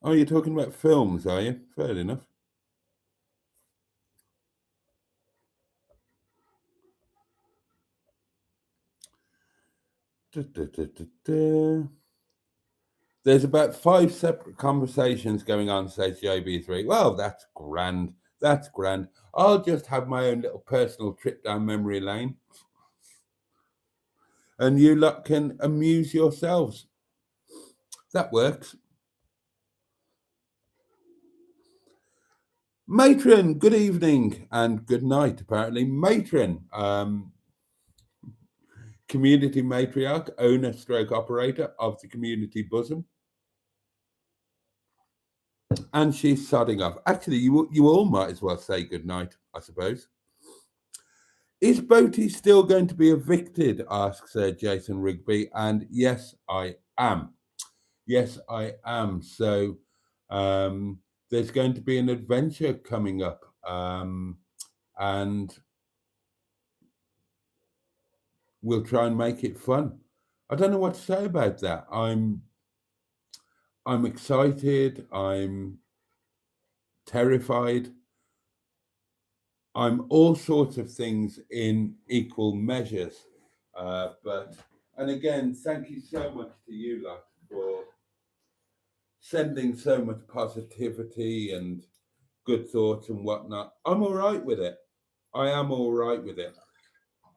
Oh, you're talking about films, are you? Fair enough. There's about 5 separate conversations going on, says JB3. Well, that's grand. That's grand. I'll just have my own little personal trip down memory lane. And you lot can amuse yourselves. That works. Matron, good evening and good night, apparently. Matron, community matriarch, owner stroke operator of the community bosom. And she's sodding off. Actually, you all might as well say good night, I suppose. Is Boaty still going to be evicted? Asks Jason Rigby. And yes, I am. Yes, I am. So there's going to be an adventure coming up. And we'll try and make it fun. I don't know what to say about that. I'm excited. I'm terrified. I'm all sorts of things in equal measures. And again, thank you so much to you lot for sending so much positivity and good thoughts and whatnot. I'm all right with it. I am all right with it.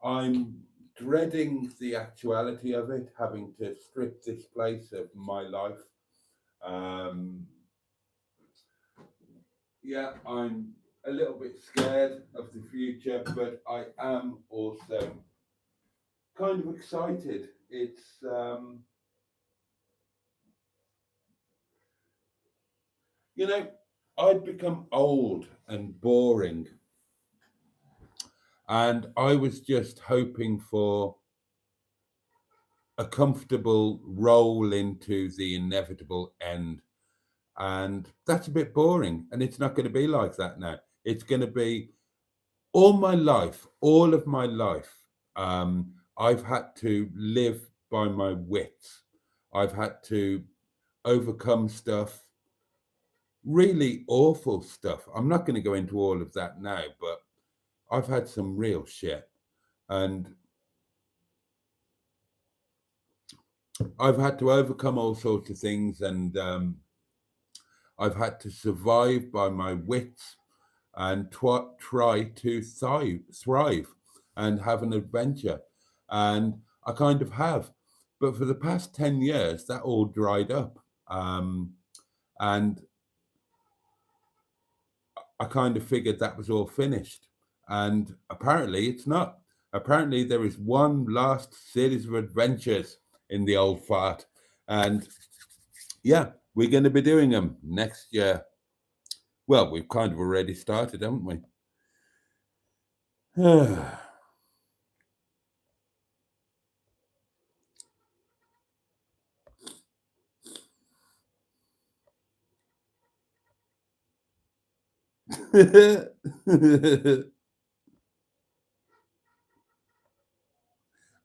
I'm dreading the actuality of it, having to strip this place of my life. Yeah, I'm a little bit scared of the future, but I am also kind of excited. It's you know, I'd become old and boring, and I was just hoping for a comfortable roll into the inevitable end. And that's a bit boring, and it's not going to be like that now. It's going to be all my life, all of my life. I've had to live by my wits. I've had to overcome stuff, really awful stuff. I'm not going to go into all of that now, but I've had some real shit, and I've had to overcome all sorts of things, and I've had to survive by my wits and try to thrive and have an adventure. And I kind of have. But for the past 10 years, that all dried up. And I kind of figured that was all finished. And apparently it's not. Apparently there is one last series of adventures in the old fart. And yeah, we're going to be doing them next year. Well, we've kind of already started, haven't we?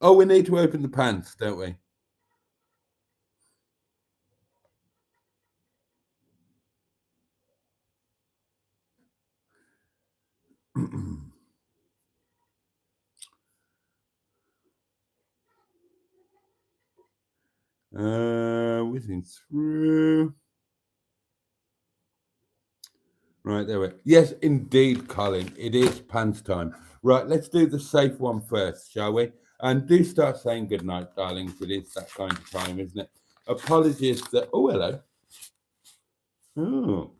Oh, we need to open the pants, don't we? Whizzing through. Right, there we go. Yes, indeed, Colin. It is pants time. Right, let's do the safe one first, shall we? And do start saying goodnight, darlings. It is that kind of time, isn't it? Apologies that... Oh, hello. Oh,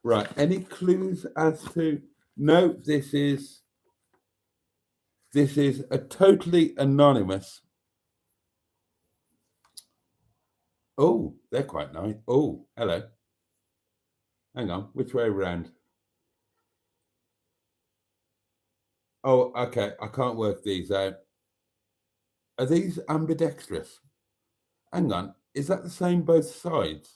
right. Any clues as to... No, this is a totally anonymous... Oh, they're quite nice. Oh, hello. Hang on, which way around? Oh, okay, I can't work these out. Are these ambidextrous? Hang on, is that the same both sides?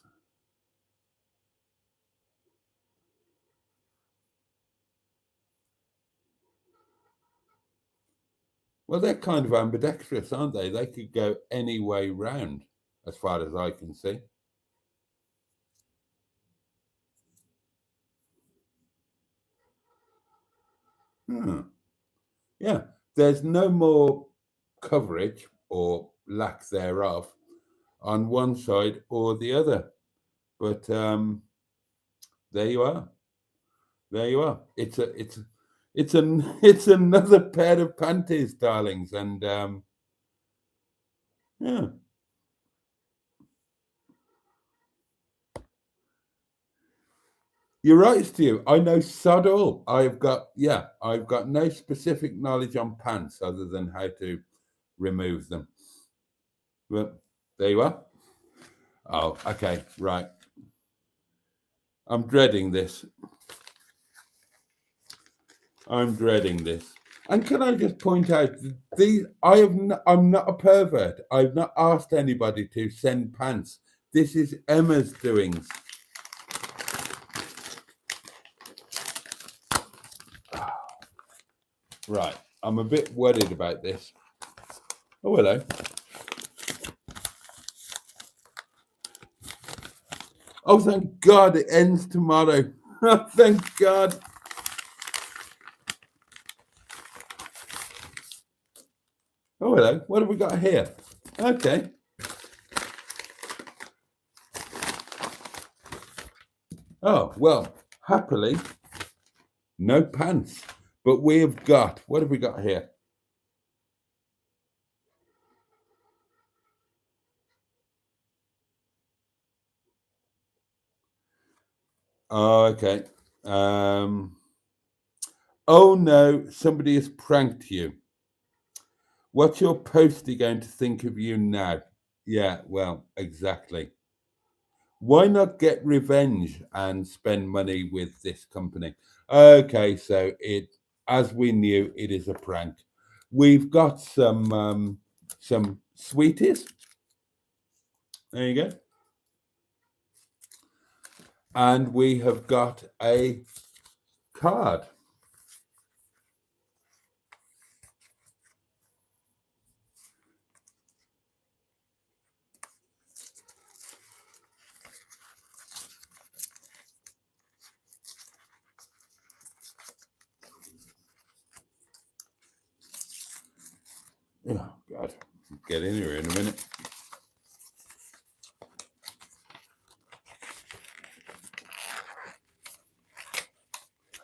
Well, they're kind of ambidextrous, aren't they? They could go any way round, as far as I can see. Yeah, there's no more coverage or lack thereof on one side or the other. But there you are. There you are. It's another pair of panties, darlings, and yeah. You're right, Stu. I know sod all. I've got no specific knowledge on pants other than how to remove them. But there you are. Oh, okay, right. I'm dreading this. I'm dreading this. And can I just point out these? I'm not a pervert. I've not asked anybody to send pants. This is Emma's doings. Right, I'm a bit worried about this. Oh, hello. Oh, thank God it ends tomorrow. Thank God. Oh, hello. What have we got here? Okay. Oh, well, happily, no pants. But we have got, what have we got here? Oh, okay. Oh, no, somebody has pranked you. What's your postie going to think of you now? Yeah, well, exactly. Why not get revenge and spend money with this company? Okay, so as we knew, it is a prank. We've got some sweeties. There you go. And we have got a card. Oh, God. Get in here in a minute.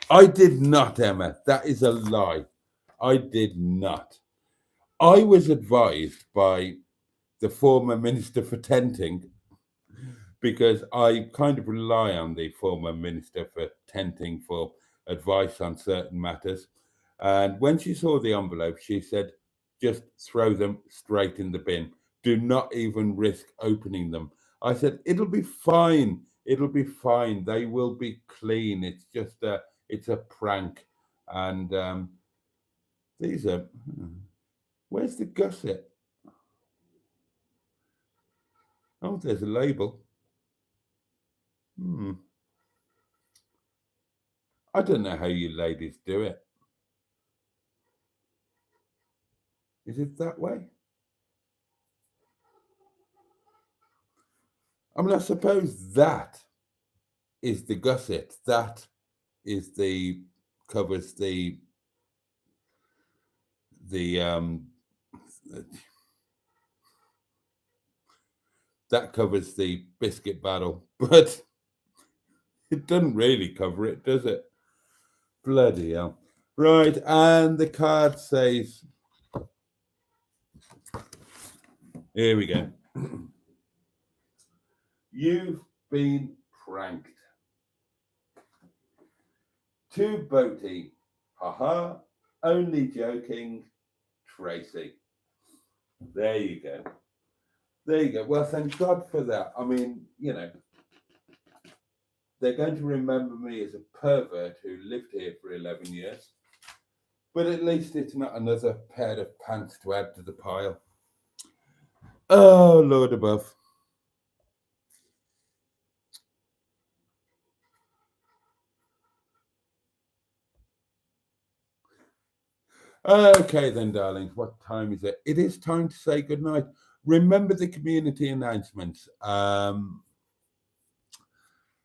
I did not, Emma. That is a lie. I did not. I was advised by the former Minister for Tenting, because I kind of rely on the former Minister for Tenting for advice on certain matters. And when she saw the envelope, she said, just throw them straight in the bin. Do not even risk opening them. I said, it'll be fine. It'll be fine. They will be clean. It's just it's a prank. And these are, where's the gusset? Oh, there's a label. I don't know how you ladies do it. Is it that way? I mean, I suppose that is the gusset. That is the covers the that covers the biscuit barrel, but it doesn't really cover it, does it? Bloody hell. Right, and the card says, here we go. You've been pranked. To Boaty. Haha. Only joking. Tracy. There you go. There you go. Well, thank God for that. I mean, you know, they're going to remember me as a pervert who lived here for 11 years. But at least it's not another pair of pants to add to the pile. Oh, Lord above. Okay then, darlings, what time is it? It is time to say goodnight. Remember the community announcements. What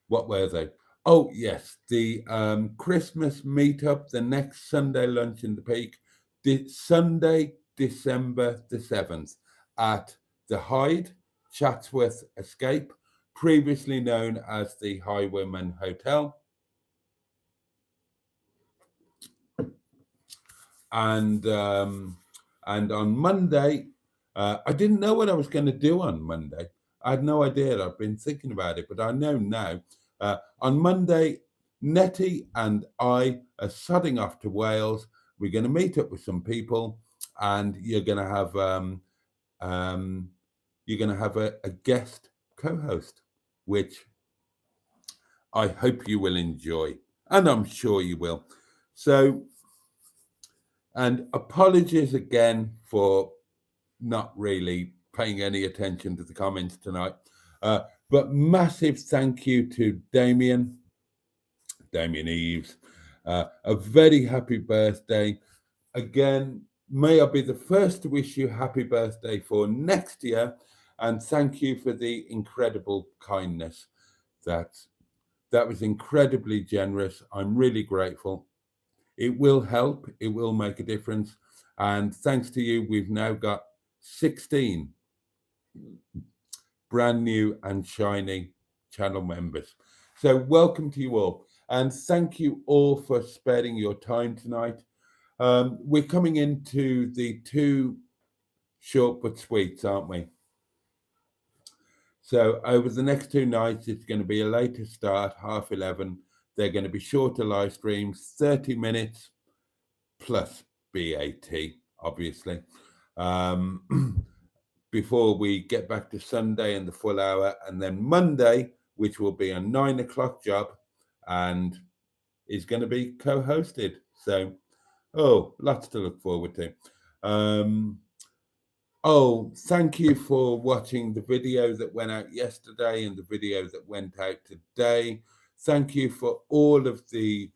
were they? Oh, yes, the Christmas meetup, the next Sunday lunch in the Peak, Sunday, December the 7th at the Hyde, Chatsworth Escape, previously known as the Highwayman Hotel. And on Monday, I didn't know what I was going to do on Monday. I had no idea. I've been thinking about it, but I know now. On Monday, Netty and I are sodding off to Wales. We're going to meet up with some people, and you're going to have a guest co-host, which I hope you will enjoy, and I'm sure you will. So. And apologies again for not really paying any attention to the comments tonight. But massive thank you to Damien Eves. A very happy birthday. Again, may I be the first to wish you happy birthday for next year. And thank you for the incredible kindness. That was incredibly generous. I'm really grateful. It will help. It will make a difference. And thanks to you, we've now got 16 brand new and shiny channel members. So welcome to you all. And thank you all for sparing your time tonight. We're coming into the 2 short but sweets, aren't we? So over the next 2 nights, it's going to be a later start, 11:30. They're going to be shorter live streams, 30 minutes plus BAT, obviously. Before we get back to Sunday and the full hour, and then Monday, which will be a 9 o'clock job and is going to be co-hosted. So, lots to look forward to. Thank you for watching the video that went out yesterday and the video that went out today. Thank you for all of the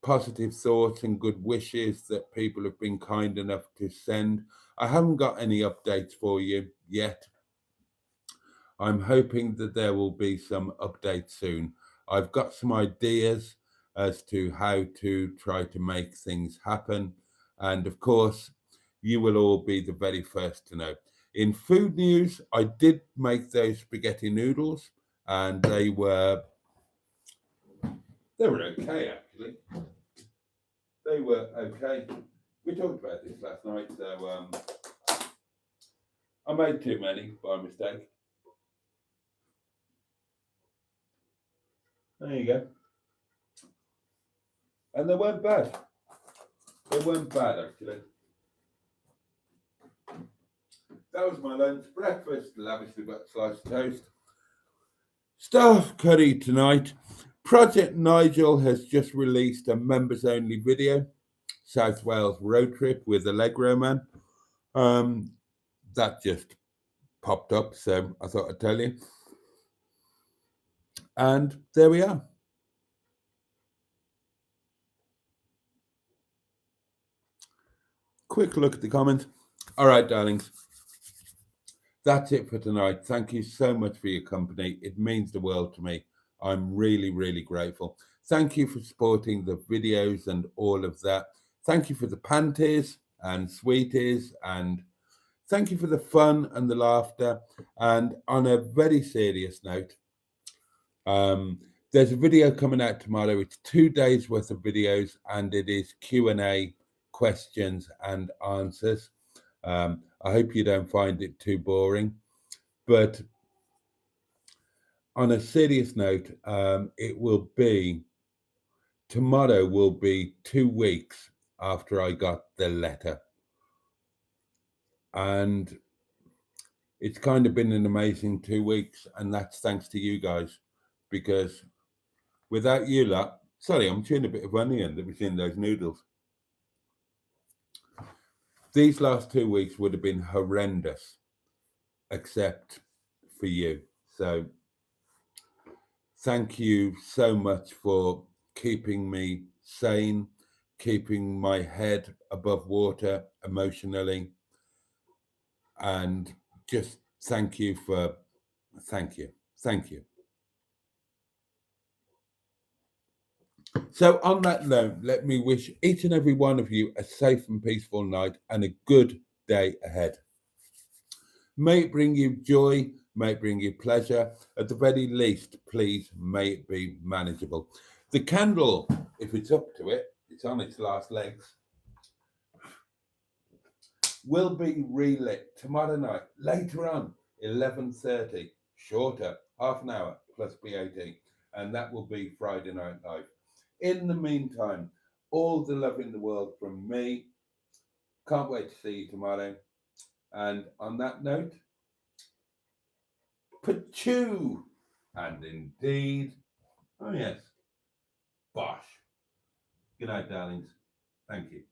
positive thoughts and good wishes that people have been kind enough to send. I haven't got any updates for you yet. I'm hoping that there will be some updates soon. I've got some ideas as to how to try to make things happen. And of course, you will all be the very first to know. In food news, I did make those spaghetti noodles and they were okay, actually. They were okay. We talked about this last night, so I made too many by mistake. There you go. And they weren't bad. They weren't bad, actually. That was my lunch. Breakfast, lavishly but sliced toast. Staff curry tonight. Project Nigel has just released a members-only video, South Wales road trip with Allegro Man. That just popped up, so I thought I'd tell you. And there we are. Quick look at the comments. All right, darlings. That's it for tonight. Thank you so much for your company. It means the world to me. I'm really, really grateful. Thank you for supporting the videos and all of that. Thank you for the panties and sweeties, and thank you for the fun and the laughter. And on a very serious note, there's a video coming out tomorrow. It's 2 days worth of videos, and it is Q&A, questions and answers. I hope you don't find it too boring, but on a serious note, tomorrow will be 2 weeks after I got the letter. And it's kind of been an amazing 2 weeks, and that's thanks to you guys, because without you lot, sorry, I'm chewing a bit of onion that was in those noodles. These last 2 weeks would have been horrendous, except for you. So thank you so much for keeping me sane, keeping my head above water emotionally, and just thank you. So on that note, let me wish each and every one of you a safe and peaceful night and a good day ahead. May it bring you joy, may it bring you pleasure. At the very least, please, may it be manageable. The candle, if it's up to it, it's on its last legs, will be relit tomorrow night, later on, 11:30, shorter, half an hour plus BAT, and that will be Friday Night Live. In the meantime, all the love in the world from me. Can't wait to see you tomorrow. And on that note, Pachoo! And indeed, oh yes, bosh. Good night, darlings. Thank you.